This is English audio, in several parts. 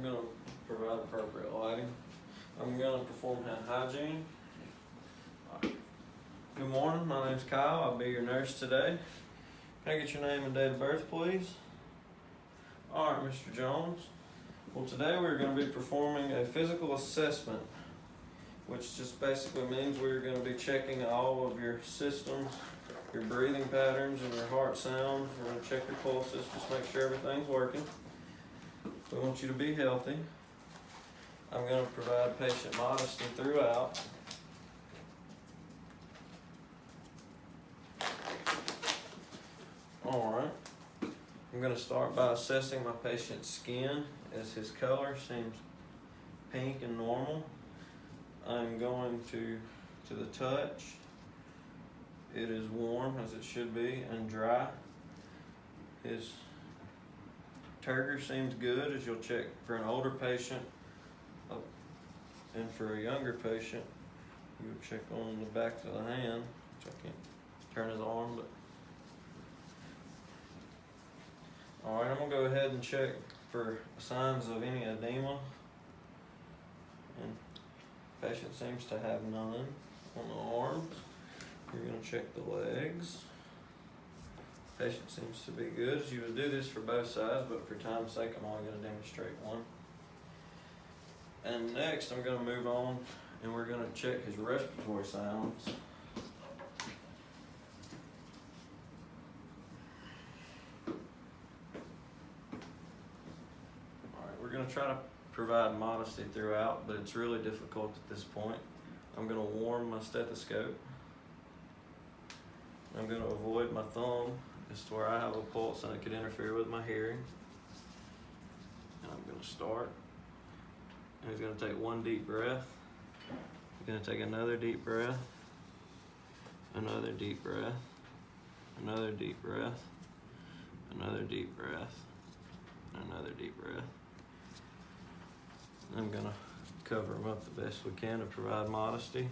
going to provide appropriate lighting. I'm going to perform hand hygiene. Good morning, my name's Kyle. I'll be your nurse today. Can I get your name and date of birth, please? Alright, Mr. Jones. Well, today we're going to be performing a physical assessment, which just basically means we're going to be checking all of your systems, your breathing patterns, and your heart sounds. We're going to check your pulses, just make sure everything's working. We want you to be healthy. I'm going to provide patient modesty throughout. Alright, I'm going to start by assessing my patient's skin, as his color seems pink and normal. I'm going to the touch. It is warm, as it should be, and dry. His turgor seems good, as you'll check for an older patient, and for a younger patient, you would check on the back of the hand, which I can't turn his arm, but alright, I'm going to go ahead and check for signs of any edema. And the patient seems to have none on the arms. You're going to check the legs. Patient seems to be good. You would do this for both sides, but for time's sake, I'm only going to demonstrate one. And next, I'm going to move on, and we're going to check his respiratory sounds. We're going to try to provide modesty throughout, but it's really difficult at this point. I'm going to warm my stethoscope. I'm going to avoid my thumb as to where I have a pulse and it could interfere with my hearing. And I'm going to start. And he's going to take one deep breath. He's going to take another deep breath, another deep breath, another deep breath, another deep breath, another deep breath. I'm going to cover them up the best we can to provide modesty,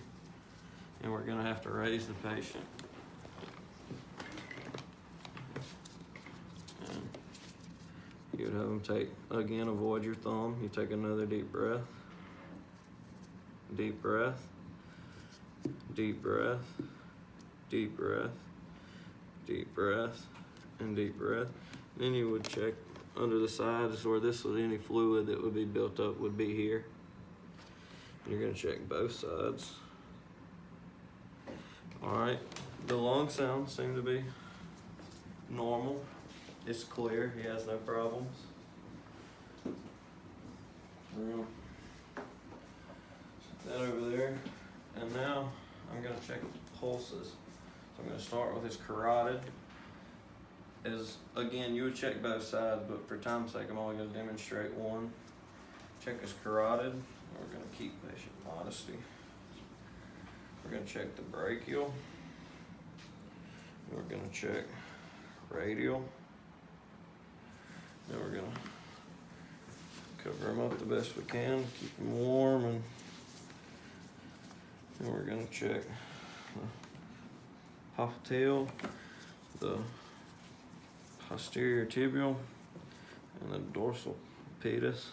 and we're going to have to raise the patient. And you would have them take, again, avoid your thumb. You take another deep breath, deep breath, deep breath, deep breath, deep breath, and deep breath. Then you would check under the sides where any fluid that would be built up would be here. And you're going to check both sides. Alright, the lung sounds seem to be normal. It's clear, he has no problems. Set that over there. And now I'm going to check the pulses. So I'm going to start with his carotid. Again, you would check both sides, but for time's sake, I'm only going to demonstrate one. Check his carotid. We're going to keep patient modesty. We're going to check the brachial. We're going to check radial. Then we're going to cover him up the best we can, keep him warm, and then we're going to check the popliteal, the posterior tibial, and the dorsal pedis.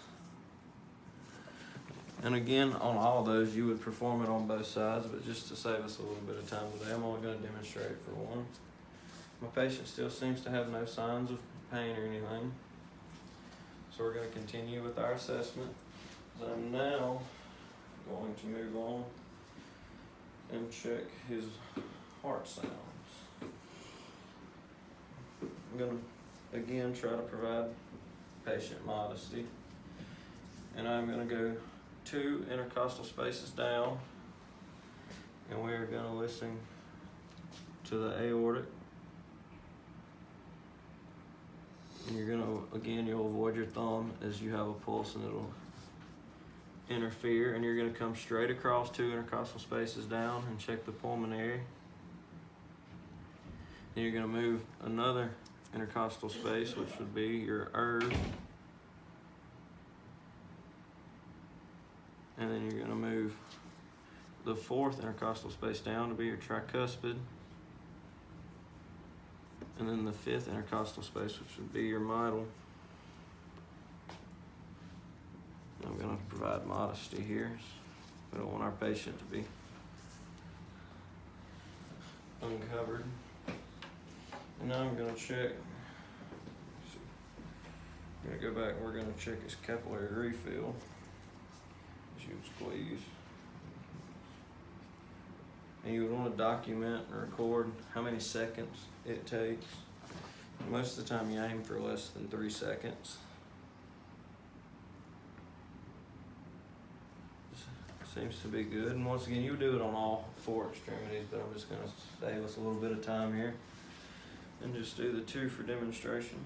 And again, on all of those, you would perform it on both sides, but just to save us a little bit of time today, I'm only going to demonstrate for one. My patient still seems to have no signs of pain or anything. So we're going to continue with our assessment. So I'm now going to move on and check his heart sounds. I'm going to, again, try to provide patient modesty. And I'm going to go 2 intercostal spaces down. And we are going to listen to the aortic. And you're going to, again, you'll avoid your thumb as you have a pulse and it'll interfere. And you're going to come straight across 2 intercostal spaces down and check the pulmonary. Then you're going to move another intercostal space, which would be your urge. And then you're going to move the 4th intercostal space down to be your tricuspid. And then the 5th intercostal space, which would be your mitral. I'm going to provide modesty here. We don't want our patient to be uncovered. And now I'm going to check. I'm going to go back and we're going to check his capillary refill. As you would squeeze. And you would want to document and record how many seconds it takes. Most of the time you aim for less than 3 seconds. Seems to be good. And once again, you would do it on all 4 extremities, but I'm just going to save us a little bit of time here and just do the 2 for demonstration.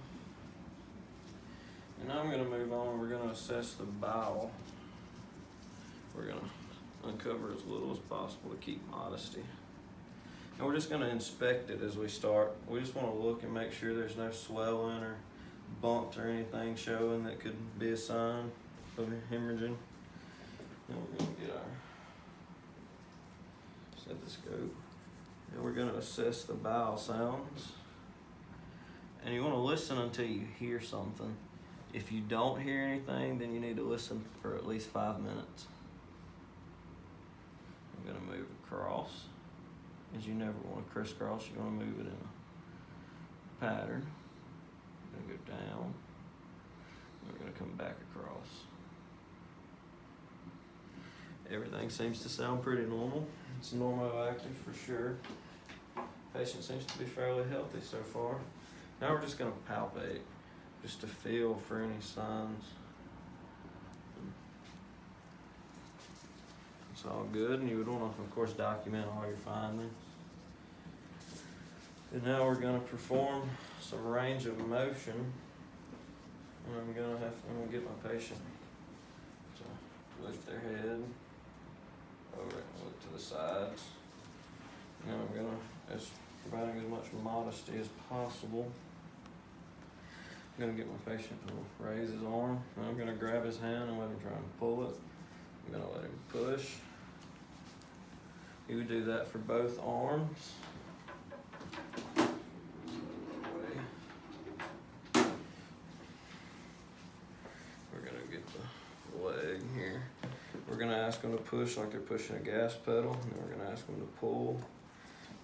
And now I'm going to move on. We're going to assess the bowel. We're going to uncover as little as possible to keep modesty. And we're just going to inspect it as we start. We just want to look and make sure there's no swelling or bumps or anything showing that could be a sign of hemorrhaging. And we're going to get our stethoscope. And we're going to assess the bowel sounds. And you want to listen until you hear something. If you don't hear anything, then you need to listen for at least 5 minutes. I'm going to move across. As you never want to crisscross, you want to move it in a pattern. I'm going to go down. We're going to come back across. Everything seems to sound pretty normal. It's normoactive for sure. Patient seems to be fairly healthy so far. Now we're just going to palpate, just to feel for any signs. It's all good, and you would want to, of course, document all your findings. And now we're going to perform some range of motion. And I'm going to get my patient to lift their head over and look to the sides. And I'm going to, as providing as much modesty as possible, I'm going to get my patient to raise his arm. And I'm going to grab his hand and let him try and pull it. I'm going to let him push. You would do that for both arms. We're going to get the leg here. We're going to ask them to push like they're pushing a gas pedal. And then we're going to ask them to pull.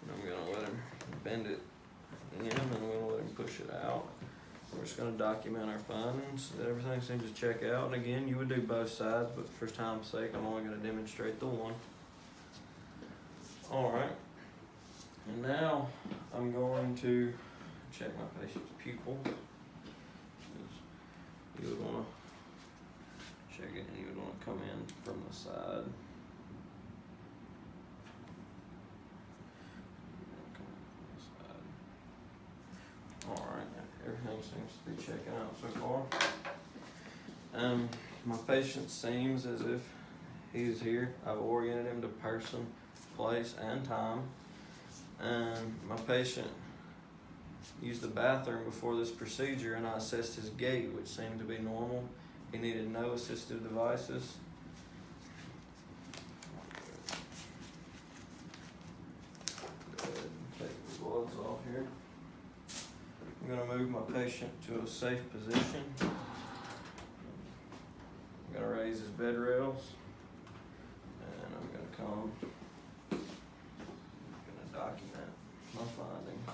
And I'm going to let him bend it in, and I'm going to let him push it out. We're just going to document our findings, that everything seems to check out. And again, you would do both sides, but for time's sake, I'm only going to demonstrate the one. All right. And now I'm going to check my patient's pupil. You would want to check it, and you would want to come in from the side. All right. Everything seems to be checking out so far. My patient seems as if he's here. I've oriented him to person, place, and time. My patient used the bathroom before this procedure, and I assessed his gait, which seemed to be normal. He needed no assistive devices. Go ahead and take the gloves off here. I'm going to move my patient to a safe position. I'm going to raise his bed rails, and I'm going to document my findings.